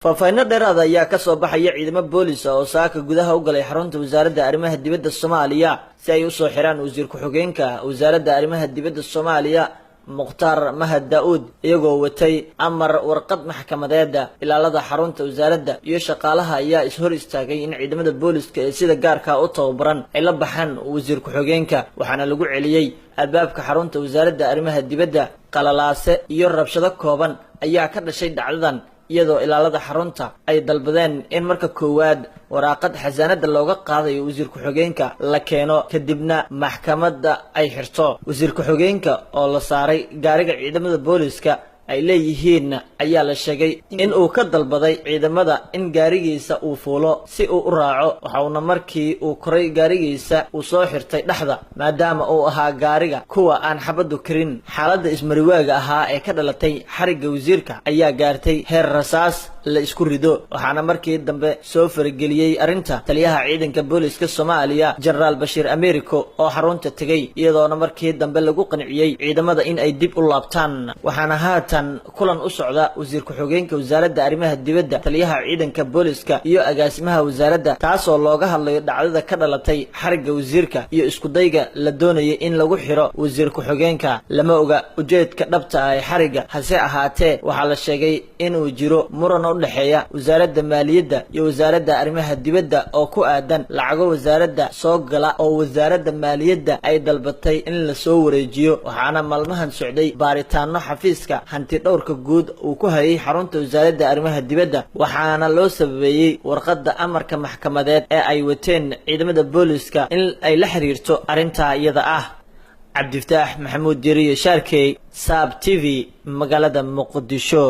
faafayna dheeraad ayaa ka soo baxaya ciidamo boolis oo saaka gudaha u galay xarunta wasaaradda arrimaha dibadda Soomaaliya si ay u soo xiraan wasiir ku-xigeenka wasaaradda arrimaha dibadda Soomaaliya Mukhtaar Mahad Daawud iyagoo watay amar warqad maxkamadeed ilaalada xarunta wasaaradda iyo shaqaalaha ayaa is hor istaagay in ciidamada booliska ee sida gaarka u tababaran ay la baxaan wasiir ku-xigeenka waxaana lagu celiyay albaabka xarunta wasaaradda arrimaha dibadda qalalaase iyo rabshado kooban ayaa ka dhashay dhacdadan iyadoo ilaalada xarunta ay dalbadeen in marka koowaad waraaqad xasaanada looga qaadayo wasiir ku-xigeenka la keeno kadibna maxkamadda ay xirto wasiir ku-xigeenka oo la saaray gaariga ciidamada booliska ay leeyihiin ayaa la sheegay in uu ka dalbaday ciidamada in gaarigiisa uu fuulo si uu u raaco waxaana markii uu koray gaarigiisa uu soo xirtay dhaxda maadaama uu ahaa gaariga kuwa aan xabadu karin xaaladda ismariwaaga ahaa ee ka dhalatay xariga wasiirka ayaa gaartay heer rasaas la isku rido waxaana markii dambe soo farageliyay arinta taliyaha ciidanka booliska Soomaaliya General Bashir Americo oo xarunta tagay iyadoona markii dambe lagu qanciyay ciidamada in ay dib u laabtaan waxaana haatan kulan u socda wasiir ku-xigeenka wasaaradda arrimaha dibadda taliyaha ciidanka booliska iyo agaasimaha wasaaradda taasoo looga hadlayo dhacdada ka dhalatay xariga wasiirka iyo isku dayga la doonayay in lagu xiro wasiir ku-xigeenka lama oga ujeedka dhabta ah ee xariga hase ahaatee waxaa la sheegay inuu jiro muran u dhaxeeya wasaaradda maaliyadda iyo wasaaradda arrimaha dibadda oo ku aadan lacago wasaaradda soo gala oo wasaaradda maaliyadda ay dalbatay in la soo wareejiyo waxaana maalmahan socday baaritaano xafiiska hanti dhowrka guud uu ku hayay xarunta wasaaradda arrimaha dibadda waxaana loo sababeeyay warqadda amarka maxkamadeed ee ay wateen ciidamada booliska in ay la xiriirto arinta iyada ah Cabdifataax Maxamuud Jiriye Sharkey Saab TV magaalada Muqdisho.